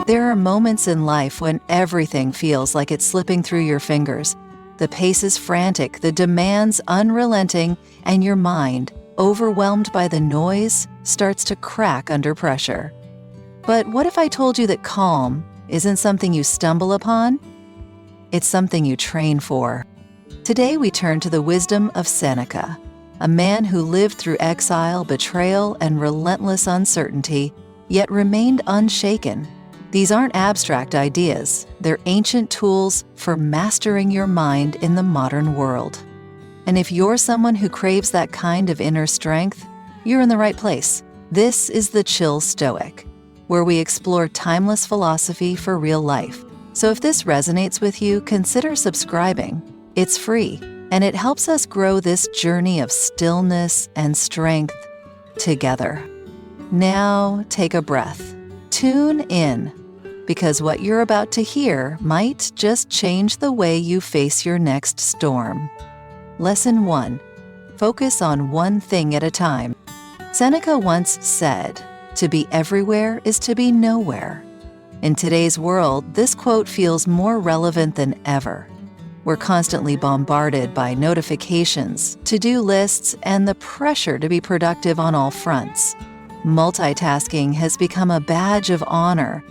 There are moments in life when everything feels like it's slipping through your fingers. The pace is frantic, the demands unrelenting, and your mind, overwhelmed by the noise, starts to crack under pressure. But what if I told you that calm isn't something you stumble upon? It's something you train for. Today we turn to the wisdom of Seneca, a man who lived through exile, betrayal, and relentless uncertainty, yet remained unshaken. These aren't abstract ideas, they're ancient tools for mastering your mind in the modern world. And if you're someone who craves that kind of inner strength, you're in the right place. This is the Chill Stoic, where we explore timeless philosophy for real life. So if this resonates with you, consider subscribing. It's free, and it helps us grow this journey of stillness and strength together. Now take a breath. Tune in, because what you're about to hear might just change the way you face your next storm. Lesson 1. Focus on one thing at a time. Seneca once said, "To be everywhere is to be nowhere." In today's world, this quote feels more relevant than ever. We're constantly bombarded by notifications, to-do lists, and the pressure to be productive on all fronts. Multitasking has become a badge of honor,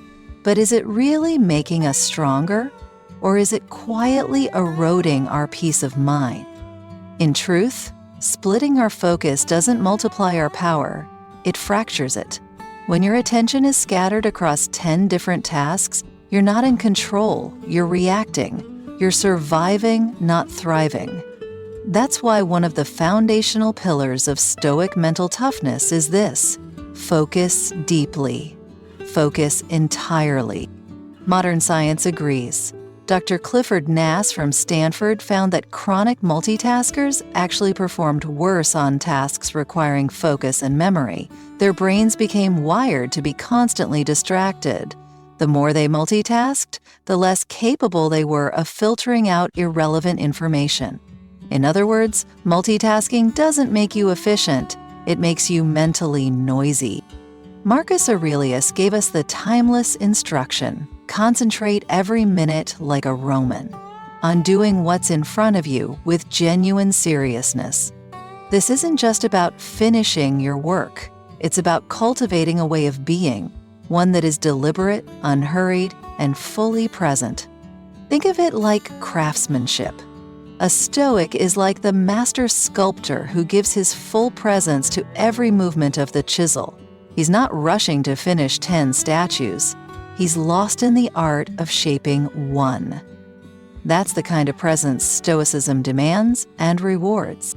but is it really making us stronger, or is it quietly eroding our peace of mind? In truth, splitting our focus doesn't multiply our power, it fractures it. When your attention is scattered across 10 different tasks, you're not in control, you're reacting. You're surviving, not thriving. That's why one of the foundational pillars of Stoic mental toughness is this: focus deeply. Focus entirely. Modern science agrees. Dr. Clifford Nass from Stanford found that chronic multitaskers actually performed worse on tasks requiring focus and memory. Their brains became wired to be constantly distracted. The more they multitasked, the less capable they were of filtering out irrelevant information. In other words, multitasking doesn't make you efficient, it makes you mentally noisy. Marcus Aurelius gave us the timeless instruction: concentrate every minute like a Roman, on doing what's in front of you with genuine seriousness. This isn't just about finishing your work, it's about cultivating a way of being, one that is deliberate, unhurried, and fully present. Think of it like craftsmanship. A Stoic is like the master sculptor who gives his full presence to every movement of the chisel. He's not rushing to finish 10 statues. He's lost in the art of shaping one. That's the kind of presence Stoicism demands and rewards.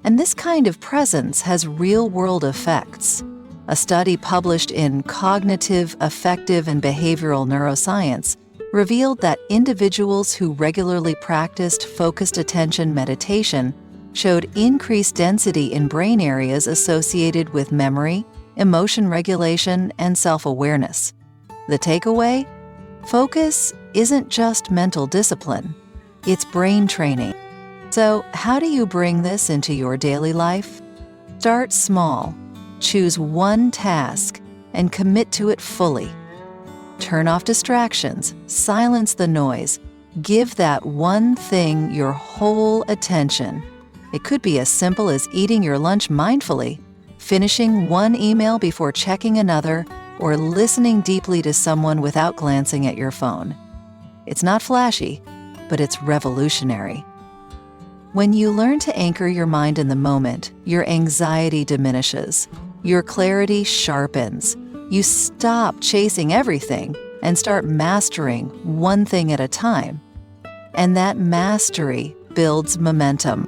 And this kind of presence has real-world effects. A study published in Cognitive, Affective, and Behavioral Neuroscience revealed that individuals who regularly practiced focused attention meditation showed increased density in brain areas associated with memory, emotion regulation, and self-awareness. The takeaway? Focus isn't just mental discipline, it's brain training. So, how do you bring this into your daily life? Start small. Choose one task and commit to it fully. Turn off distractions, silence the noise, give that one thing your whole attention. It could be as simple as eating your lunch mindfully, finishing one email before checking another, or listening deeply to someone without glancing at your phone. It's not flashy, but it's revolutionary. When you learn to anchor your mind in the moment, your anxiety diminishes, your clarity sharpens. You stop chasing everything and start mastering one thing at a time. And that mastery builds momentum.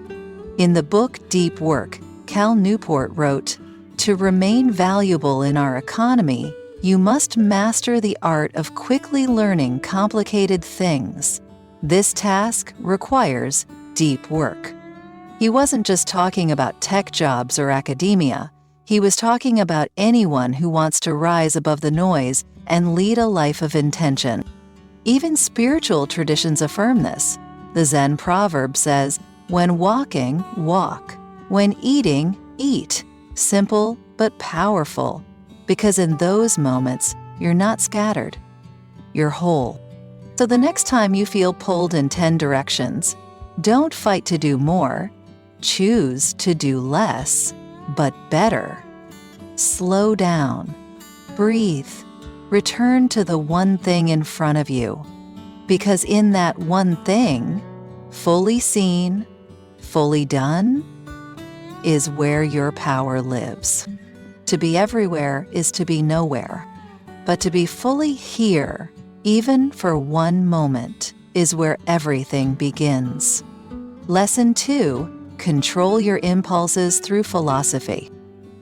In the book Deep Work, Cal Newport wrote, "To remain valuable in our economy, you must master the art of quickly learning complicated things. This task requires deep work." He wasn't just talking about tech jobs or academia. He was talking about anyone who wants to rise above the noise and lead a life of intention. Even spiritual traditions affirm this. The Zen proverb says, "When walking, walk. When eating, eat." Simple but powerful, because in those moments, you're not scattered. you're whole. So the next time you feel pulled in 10 directions, don't fight to do more. Choose to do less, but better. Slow down. Breathe. Return to the one thing in front of you. Because in that one thing, fully seen, fully done, is where your power lives. To be everywhere is to be nowhere. But to be fully here, even for one moment, is where everything begins. Lesson 2. Control your impulses through philosophy.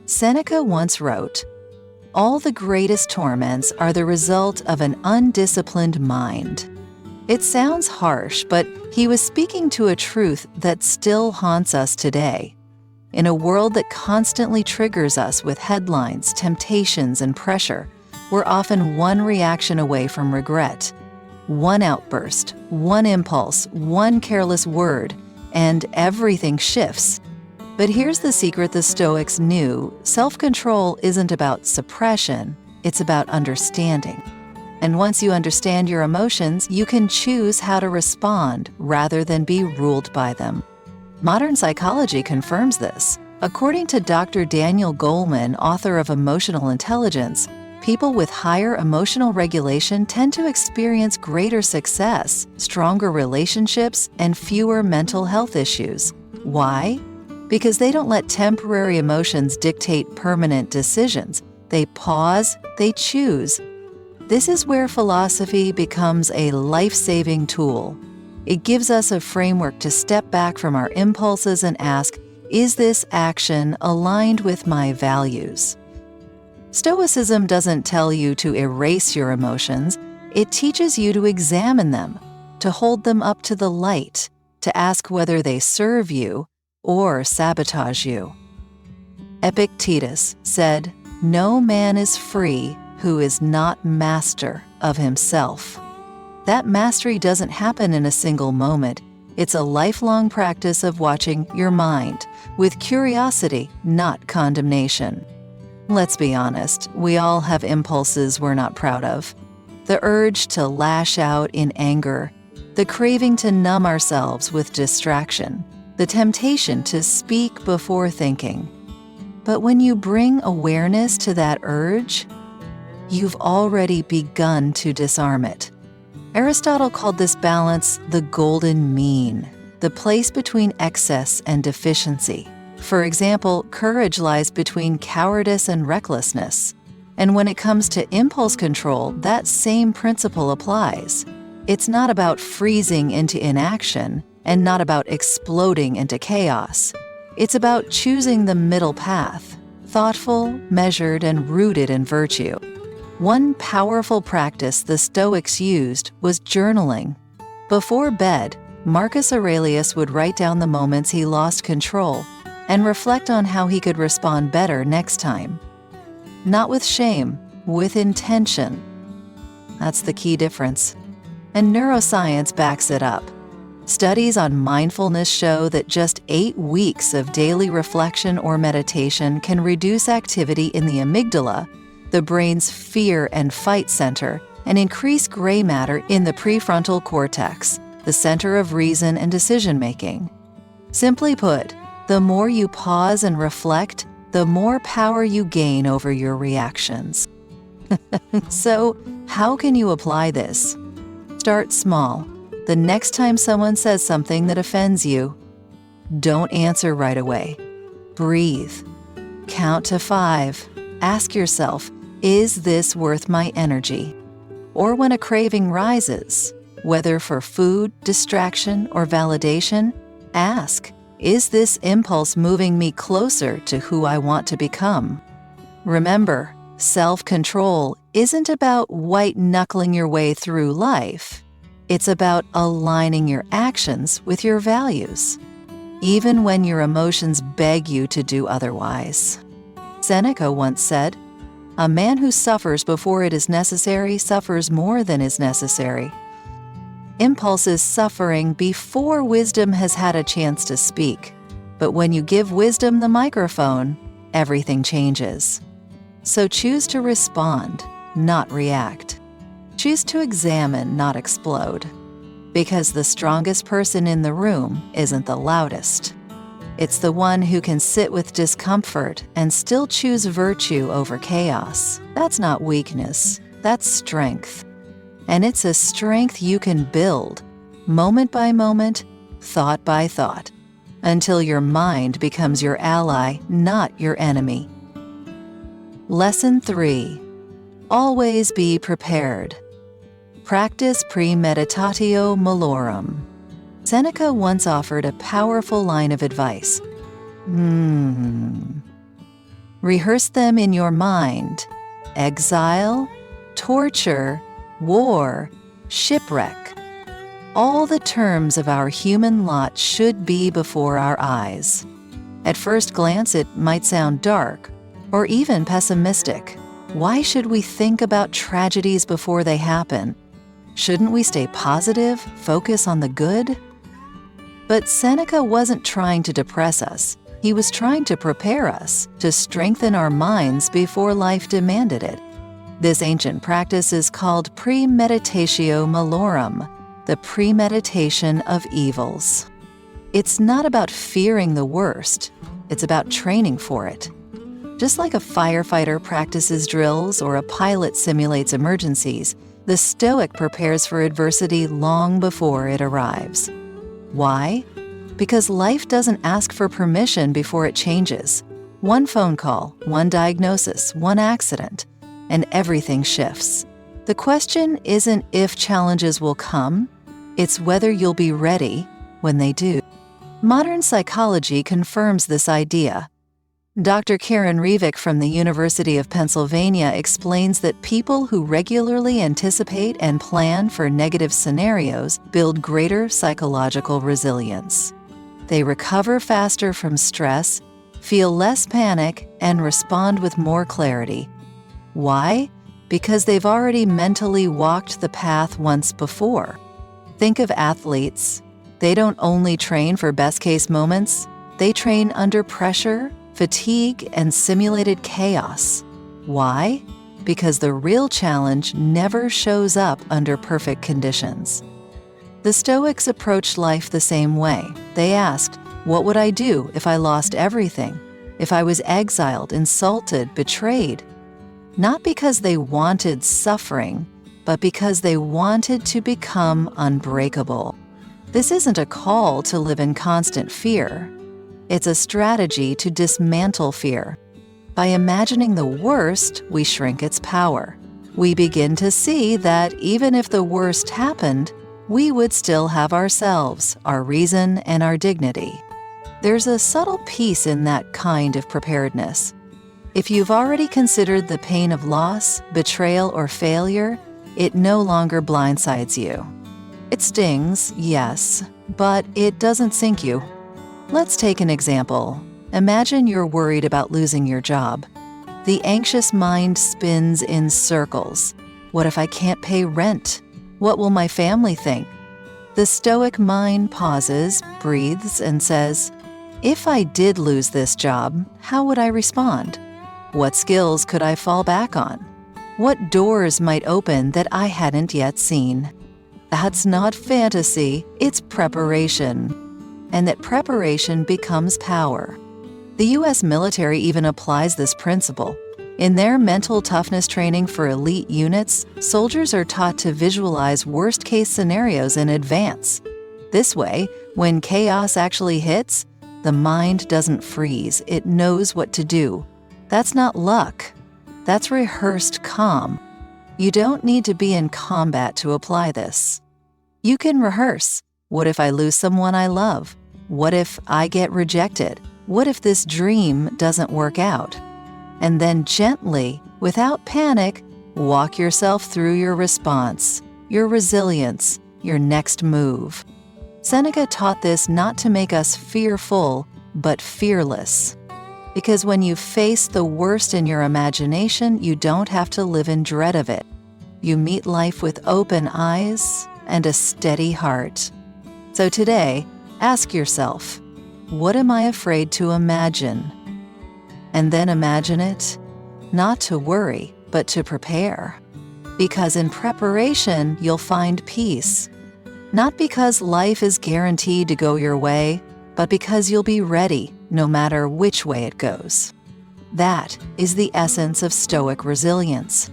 Seneca once wrote, "All the greatest torments are the result of an undisciplined mind." It sounds harsh, but he was speaking to a truth that still haunts us today. In a world that constantly triggers us with headlines, temptations, and pressure, we're often one reaction away from regret. One outburst, one impulse, one careless word, and everything shifts. But here's the secret the Stoics knew: self-control isn't about suppression, it's about understanding. And once you understand your emotions, you can choose how to respond rather than be ruled by them. Modern psychology confirms this. According to Dr. Daniel Goleman, author of Emotional Intelligence, people with higher emotional regulation tend to experience greater success, stronger relationships, and fewer mental health issues. Why? Because they don't let temporary emotions dictate permanent decisions. They pause, they choose. This is where philosophy becomes a life-saving tool. It gives us a framework to step back from our impulses and ask, is this action aligned with my values? Stoicism doesn't tell you to erase your emotions. It teaches you to examine them, to hold them up to the light, to ask whether they serve you or sabotage you. Epictetus said, "No man is free who is not master of himself." That mastery doesn't happen in a single moment. It's a lifelong practice of watching your mind with curiosity, not condemnation. Let's be honest, we all have impulses we're not proud of. The urge to lash out in anger, the craving to numb ourselves with distraction, the temptation to speak before thinking. But when you bring awareness to that urge, you've already begun to disarm it. Aristotle called this balance the golden mean, the place between excess and deficiency. For example, courage lies between cowardice and recklessness. And when it comes to impulse control, that same principle applies. It's not about freezing into inaction and not about exploding into chaos. It's about choosing the middle path, thoughtful, measured, and rooted in virtue. One powerful practice the Stoics used was journaling. Before bed, Marcus Aurelius would write down the moments he lost control and reflect on how he could respond better next time. Not with shame, with intention. That's the key difference. And neuroscience backs it up. Studies on mindfulness show that just 8 weeks of daily reflection or meditation can reduce activity in the amygdala, the brain's fear and fight center, and increase gray matter in the prefrontal cortex, the center of reason and decision-making. Simply put, the more you pause and reflect, the more power you gain over your reactions. So, how can you apply this? Start small. The next time someone says something that offends you, don't answer right away. Breathe. Count to 5. Ask yourself, is this worth my energy? Or when a craving rises, whether for food, distraction, or validation, ask, is this impulse moving me closer to who I want to become? Remember, self-control isn't about white-knuckling your way through life. It's about aligning your actions with your values, even when your emotions beg you to do otherwise. Seneca once said, "A man who suffers before it is necessary suffers more than is necessary." Impulse is suffering before wisdom has had a chance to speak. But when you give wisdom the microphone, everything changes. So choose to respond, not react. Choose to examine, not explode. Because the strongest person in the room isn't the loudest. It's the one who can sit with discomfort and still choose virtue over chaos. That's not weakness, that's strength. And it's a strength you can build, moment by moment, thought by thought, until your mind becomes your ally, not your enemy. Lesson 3. Always be prepared. Practice premeditatio malorum. Seneca once offered a powerful line of advice. Rehearse them in your mind. Exile, torture, war, shipwreck. All the terms of our human lot should be before our eyes. At first glance, it might sound dark or even pessimistic. Why should we think about tragedies before they happen? Shouldn't we stay positive, focus on the good? But Seneca wasn't trying to depress us. He was trying to prepare us, to strengthen our minds before life demanded it. This ancient practice is called premeditatio malorum, the premeditation of evils. It's not about fearing the worst, it's about training for it. Just like a firefighter practices drills or a pilot simulates emergencies, the Stoic prepares for adversity long before it arrives. Why? Because life doesn't ask for permission before it changes. One phone call, one diagnosis, one accident, and everything shifts. The question isn't if challenges will come, it's whether you'll be ready when they do. Modern psychology confirms this idea. Dr. Karen Revick from the University of Pennsylvania explains that people who regularly anticipate and plan for negative scenarios build greater psychological resilience. They recover faster from stress, feel less panic, and respond with more clarity. Why? Because they've already mentally walked the path once before. Think of athletes. They don't only train for best-case moments, they train under pressure, fatigue, and simulated chaos. Why? Because the real challenge never shows up under perfect conditions. The Stoics approached life the same way. They asked, what would I do if I lost everything? If I was exiled, insulted, betrayed? Not because they wanted suffering, but because they wanted to become unbreakable. This isn't a call to live in constant fear. It's a strategy to dismantle fear. By imagining the worst, we shrink its power. We begin to see that even if the worst happened, we would still have ourselves, our reason, and our dignity. There's a subtle peace in that kind of preparedness. If you've already considered the pain of loss, betrayal, or failure, it no longer blindsides you. It stings, yes, but it doesn't sink you. Let's take an example. Imagine you're worried about losing your job. The anxious mind spins in circles. What if I can't pay rent? What will my family think? The Stoic mind pauses, breathes, and says, if I did lose this job, how would I respond? What skills could I fall back on? What doors might open that I hadn't yet seen? That's not fantasy, it's preparation. And that preparation becomes power. The U.S. military even applies this principle. In their mental toughness training for elite units, soldiers are taught to visualize worst-case scenarios in advance. This way, when chaos actually hits, the mind doesn't freeze, it knows what to do. That's not luck. That's rehearsed calm. You don't need to be in combat to apply this. You can rehearse. What if I lose someone I love? What if I get rejected? What if this dream doesn't work out? And then gently, without panic, walk yourself through your response, your resilience, your next move. Seneca taught this not to make us fearful, but fearless. Because when you face the worst in your imagination, you don't have to live in dread of it. You meet life with open eyes and a steady heart. So today, ask yourself, what am I afraid to imagine? And then imagine it, not to worry, but to prepare. Because in preparation, you'll find peace. Not because life is guaranteed to go your way, but because you'll be ready no matter which way it goes. That is the essence of Stoic resilience.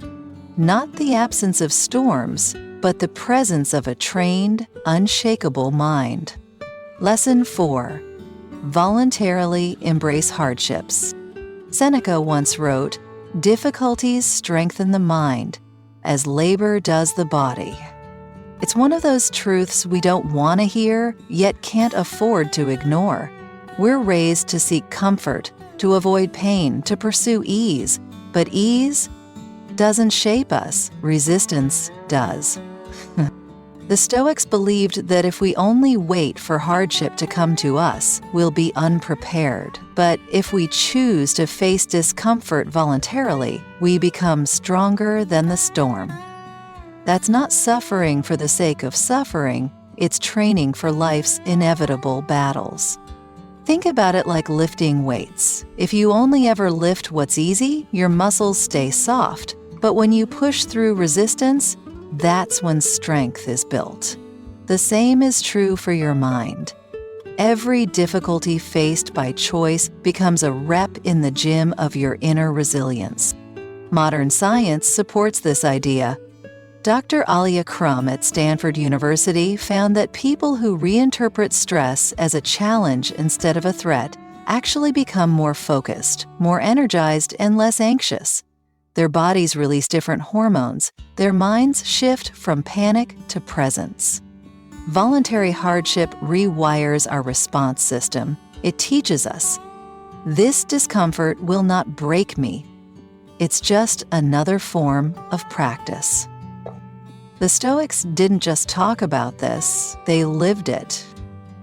Not the absence of storms, but the presence of a trained, unshakable mind. Lesson 4. Voluntarily embrace hardships. Seneca once wrote, "Difficulties strengthen the mind, as labor does the body." It's one of those truths we don't want to hear, yet can't afford to ignore. We're raised to seek comfort, to avoid pain, to pursue ease. But ease doesn't shape us, resistance does. The Stoics believed that if we only wait for hardship to come to us, we'll be unprepared. But if we choose to face discomfort voluntarily, we become stronger than the storm. That's not suffering for the sake of suffering, it's training for life's inevitable battles. Think about it like lifting weights. If you only ever lift what's easy, your muscles stay soft. But when you push through resistance, that's when strength is built. The same is true for your mind. Every difficulty faced by choice becomes a rep in the gym of your inner resilience. Modern science supports this idea. Dr. Alia Crum at Stanford University found that people who reinterpret stress as a challenge instead of a threat actually become more focused, more energized, and less anxious. Their bodies release different hormones. Their minds shift from panic to presence. Voluntary hardship rewires our response system. It teaches us, this discomfort will not break me. It's just another form of practice. The Stoics didn't just talk about this, they lived it.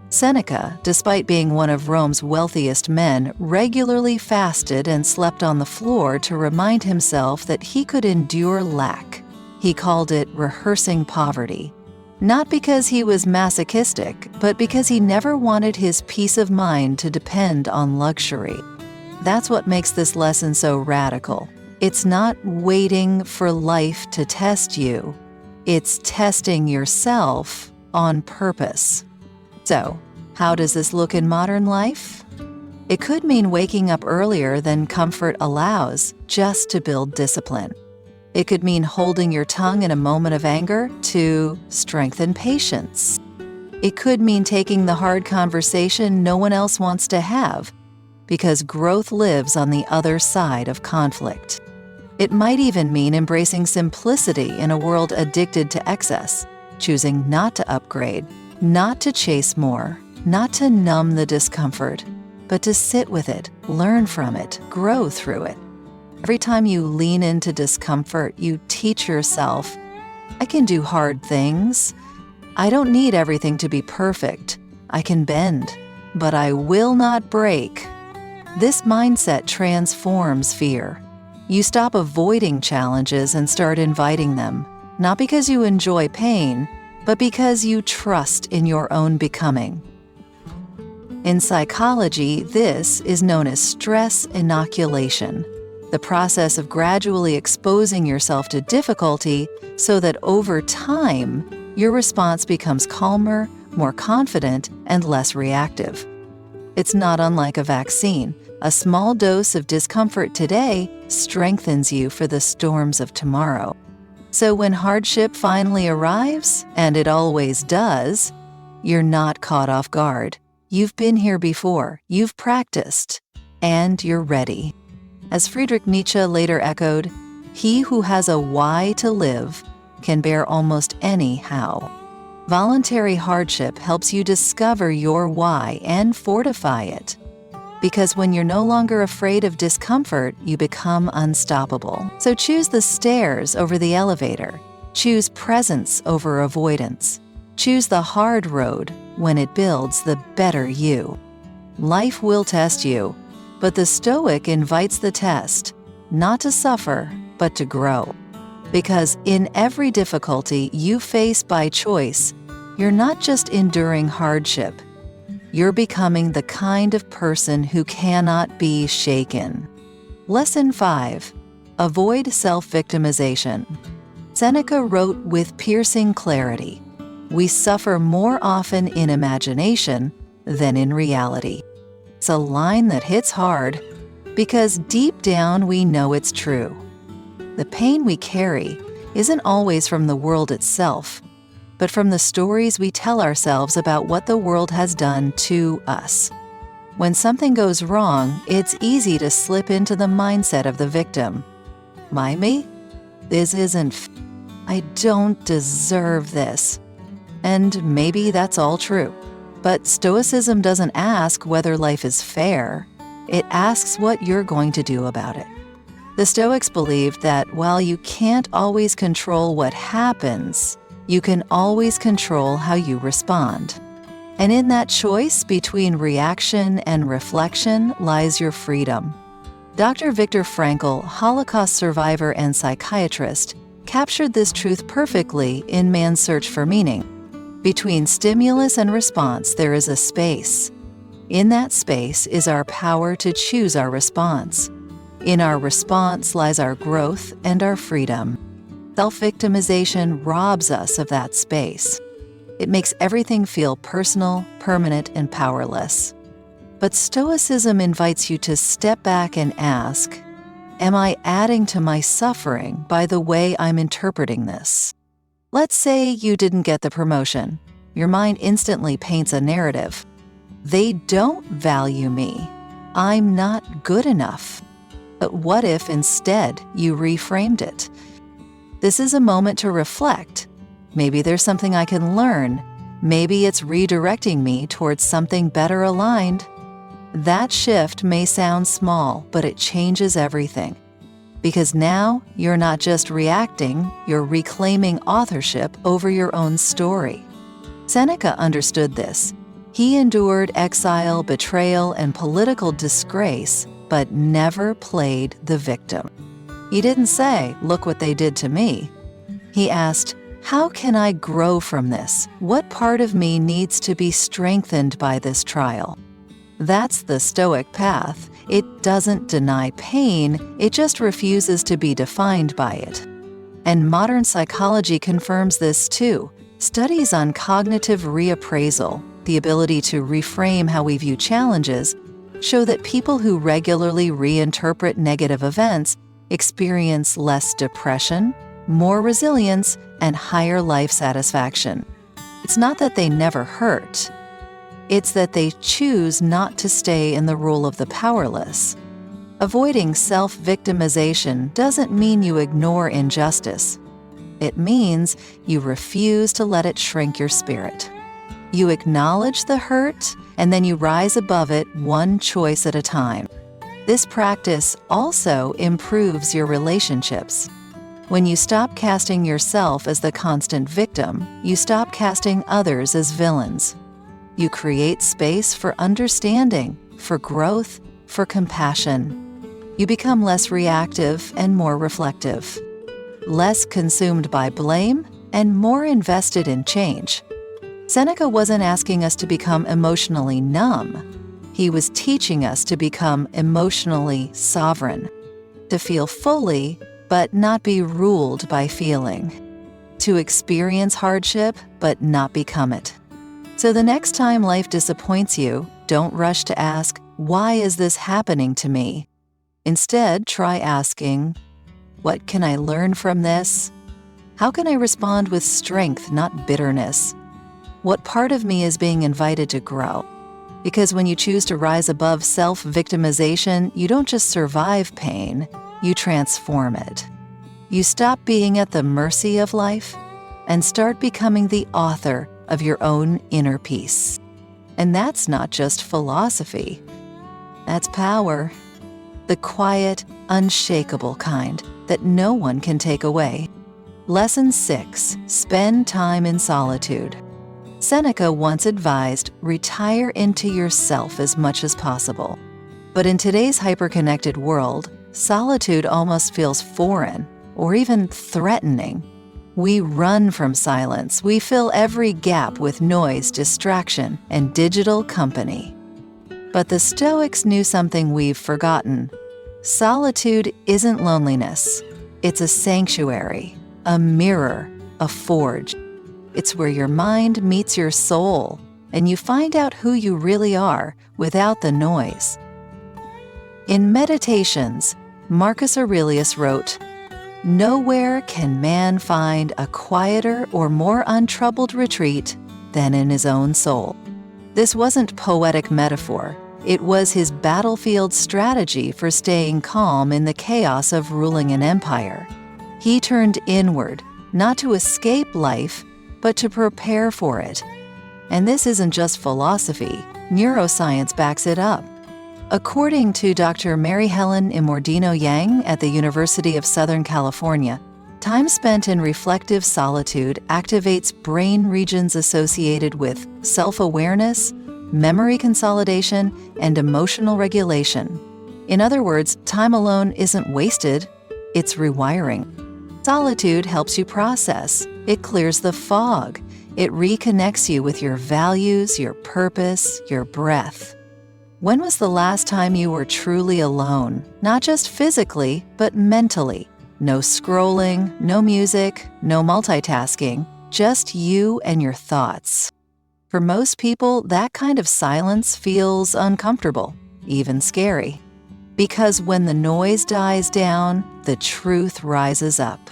Seneca, despite being one of Rome's wealthiest men, regularly fasted and slept on the floor to remind himself that he could endure lack. He called it rehearsing poverty. Not because he was masochistic, but because he never wanted his peace of mind to depend on luxury. That's what makes this lesson so radical. It's not waiting for life to test you. It's testing yourself on purpose. So, how does this look in modern life? It could mean waking up earlier than comfort allows, just to build discipline. It could mean holding your tongue in a moment of anger to strengthen patience. It could mean taking the hard conversation no one else wants to have, because growth lives on the other side of conflict. It might even mean embracing simplicity in a world addicted to excess, choosing not to upgrade, not to chase more, not to numb the discomfort, but to sit with it, learn from it, grow through it. Every time you lean into discomfort, you teach yourself, I can do hard things. I don't need everything to be perfect. I can bend, but I will not break. This mindset transforms fear. You stop avoiding challenges and start inviting them, not because you enjoy pain, but because you trust in your own becoming. In psychology, this is known as stress inoculation, the process of gradually exposing yourself to difficulty so that over time, your response becomes calmer, more confident, and less reactive. It's not unlike a vaccine. A small dose of discomfort today strengthens you for the storms of tomorrow. So when hardship finally arrives, and it always does, you're not caught off guard. You've been here before, you've practiced, and you're ready. As Friedrich Nietzsche later echoed, he who has a why to live can bear almost any how. Voluntary hardship helps you discover your why and fortify it. Because when you're no longer afraid of discomfort, you become unstoppable. So choose the stairs over the elevator. Choose presence over avoidance. Choose the hard road when it builds the better you. Life will test you, but the Stoic invites the test, not to suffer, but to grow. Because in every difficulty you face by choice, you're not just enduring hardship, you're becoming the kind of person who cannot be shaken. Lesson 5. Avoid self-victimization. Seneca wrote with piercing clarity, "We suffer more often in imagination than in reality." It's a line that hits hard because deep down we know it's true. The pain we carry isn't always from the world itself, but from the stories we tell ourselves about what the world has done to us. When something goes wrong, it's easy to slip into the mindset of the victim. Why me? This isn't I don't deserve this. And maybe that's all true. But Stoicism doesn't ask whether life is fair. It asks what you're going to do about it. The Stoics believed that while you can't always control what happens, you can always control how you respond. And in that choice between reaction and reflection lies your freedom. Dr. Viktor Frankl, Holocaust survivor and psychiatrist, captured this truth perfectly in Man's Search for Meaning. Between stimulus and response, there is a space. In that space is our power to choose our response. In our response lies our growth and our freedom. Self-victimization robs us of that space. It makes everything feel personal, permanent, and powerless. But Stoicism invites you to step back and ask, am I adding to my suffering by the way I'm interpreting this? Let's say you didn't get the promotion. Your mind instantly paints a narrative. They don't value me. I'm not good enough. But what if instead you reframed it? This is a moment to reflect. Maybe there's something I can learn. Maybe it's redirecting me towards something better aligned. That shift may sound small, but it changes everything. Because now you're not just reacting, you're reclaiming authorship over your own story. Seneca understood this. He endured exile, betrayal, and political disgrace, but never played the victim. He didn't say, "Look what they did to me." He asked, "How can I grow from this? What part of me needs to be strengthened by this trial?" That's the Stoic path. It doesn't deny pain, it just refuses to be defined by it. And modern psychology confirms this too. Studies on cognitive reappraisal, the ability to reframe how we view challenges, show that people who regularly reinterpret negative events experience less depression, more resilience, and higher life satisfaction. It's not that they never hurt. It's that they choose not to stay in the role of the powerless. Avoiding self-victimization doesn't mean you ignore injustice. It means you refuse to let it shrink your spirit. You acknowledge the hurt, and then you rise above it one choice at a time. This practice also improves your relationships. When you stop casting yourself as the constant victim, you stop casting others as villains. You create space for understanding, for growth, for compassion. You become less reactive and more reflective, less consumed by blame and more invested in change. Seneca wasn't asking us to become emotionally numb. He was teaching us to become emotionally sovereign, to feel fully but not be ruled by feeling, to experience hardship but not become it. So the next time life disappoints you, don't rush to ask, "Why is this happening to me?" Instead, try asking, "What can I learn from this? How can I respond with strength, not bitterness? What part of me is being invited to grow?" Because when you choose to rise above self-victimization, you don't just survive pain, you transform it. You stop being at the mercy of life and start becoming the author of your own inner peace. And that's not just philosophy. That's power. The quiet, unshakable kind that no one can take away. Lesson 6. Spend time in solitude. Seneca once advised, retire into yourself as much as possible. But in today's hyper-connected world, solitude almost feels foreign or even threatening. We run from silence. We fill every gap with noise, distraction, and digital company. But the Stoics knew something we've forgotten. Solitude isn't loneliness. It's a sanctuary. a mirror, a forge. It's where your mind meets your soul, and you find out who you really are without the noise. In Meditations, Marcus Aurelius wrote, "Nowhere can man find a quieter or more untroubled retreat than in his own soul." This wasn't poetic metaphor. It was his battlefield strategy for staying calm in the chaos of ruling an empire. He turned inward, not to escape life, but to prepare for it. And this isn't just philosophy. Neuroscience backs it up. According to Dr. Mary Helen Imordino Yang at the University of Southern California, time spent in reflective solitude activates brain regions associated with self-awareness, memory consolidation, and emotional regulation. In other words, time alone isn't wasted, it's rewiring. Solitude helps you process. It clears the fog. It reconnects you with your values, your purpose, your breath. When was the last time you were truly alone? Not just physically, but mentally. No scrolling, no music, no multitasking, just you and your thoughts. For most people, that kind of silence feels uncomfortable, even scary. Because when the noise dies down, the truth rises up.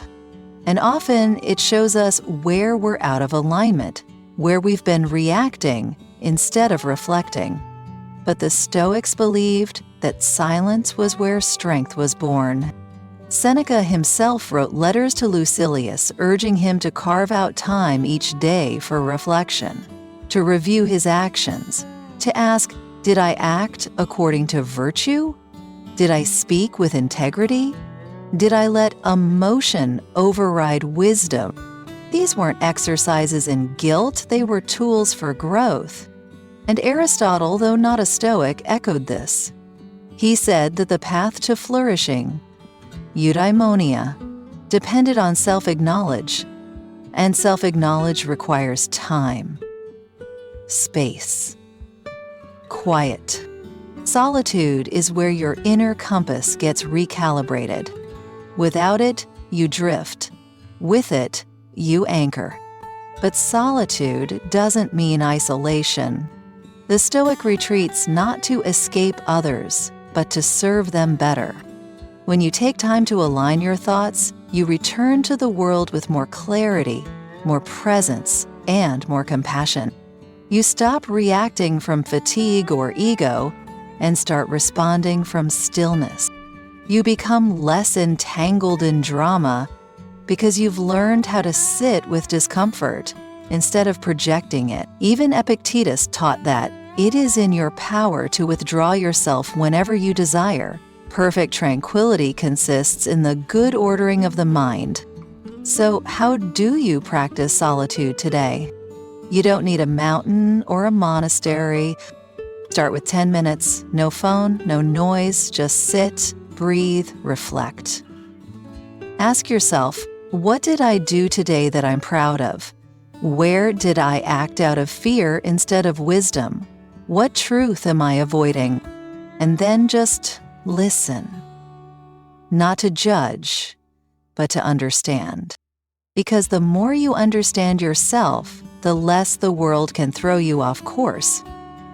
And often it shows us where we're out of alignment, where we've been reacting instead of reflecting. But the Stoics believed that silence was where strength was born. Seneca himself wrote letters to Lucilius urging him to carve out time each day for reflection, to review his actions, to ask, did I act according to virtue? Did I speak with integrity? Did I let emotion override wisdom? These weren't exercises in guilt, they were tools for growth. And Aristotle, though not a Stoic, echoed this. He said that the path to flourishing, eudaimonia, depended on self-acknowledge, and self-acknowledge requires time, space, quiet. Solitude is where your inner compass gets recalibrated. Without it, you drift. With it, you anchor. But solitude doesn't mean isolation. The Stoic retreats not to escape others, but to serve them better. When you take time to align your thoughts, you return to the world with more clarity, more presence, and more compassion. You stop reacting from fatigue or ego and start responding from stillness. You become less entangled in drama because you've learned how to sit with discomfort instead of projecting it. Even Epictetus taught that it is in your power to withdraw yourself whenever you desire. Perfect tranquility consists in the good ordering of the mind. So, how do you practice solitude today? You don't need a mountain or a monastery. Start with 10 minutes, no phone, no noise, just sit, breathe, reflect. Ask yourself, what did I do today that I'm proud of? Where did I act out of fear instead of wisdom? What truth am I avoiding? And then just listen. Not to judge, but to understand. Because the more you understand yourself, the less the world can throw you off course.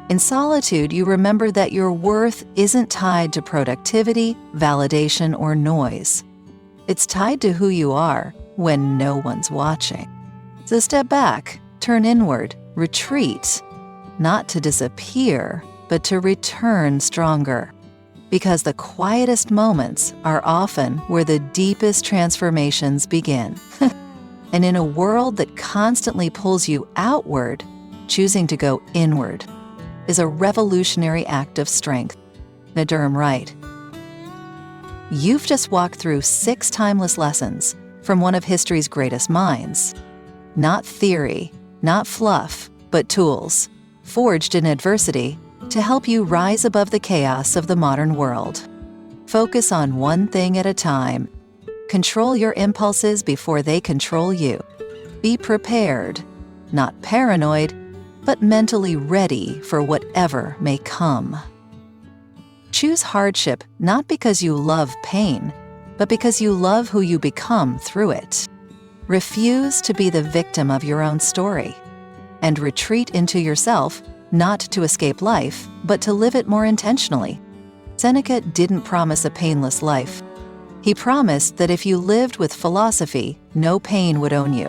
In solitude, you remember that your worth isn't tied to productivity, validation, or noise. It's tied to who you are when no one's watching. So step back, turn inward, retreat, not to disappear, but to return stronger. Because the quietest moments are often where the deepest transformations begin. And in a world that constantly pulls you outward, choosing to go inward is a revolutionary act of strength. Now, Durham Wright. You've just walked through 6 timeless lessons from one of history's greatest minds. Not theory, not fluff, but tools, forged in adversity to help you rise above the chaos of the modern world. Focus on one thing at a time. Control your impulses before they control you. Be prepared, not paranoid, but mentally ready for whatever may come. Choose hardship not because you love pain, but because you love who you become through it. Refuse to be the victim of your own story, and retreat into yourself, not to escape life, but to live it more intentionally. Seneca didn't promise a painless life. He promised that if you lived with philosophy, no pain would own you.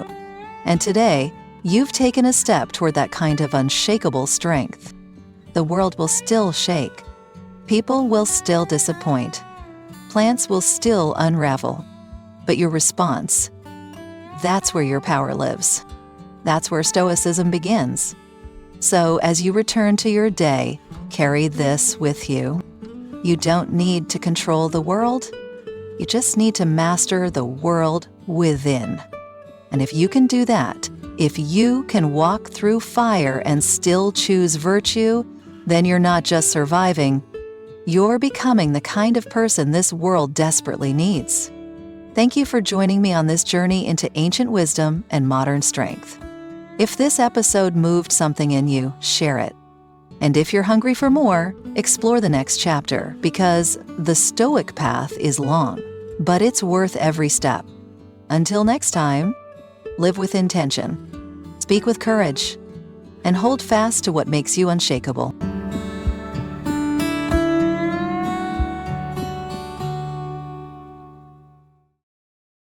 And today, you've taken a step toward that kind of unshakable strength. The world will still shake. People will still disappoint. Plants will still unravel. But your response, that's where your power lives. That's where Stoicism begins. So as you return to your day, carry this with you. You don't need to control the world. You just need to master the world within. And if you can do that, if you can walk through fire and still choose virtue, then you're not just surviving, you're becoming the kind of person this world desperately needs. Thank you for joining me on this journey into ancient wisdom and modern strength. If this episode moved something in you, share it. And if you're hungry for more, explore the next chapter, because the Stoic path is long, but it's worth every step. Until next time, live with intention, speak with courage, and hold fast to what makes you unshakable.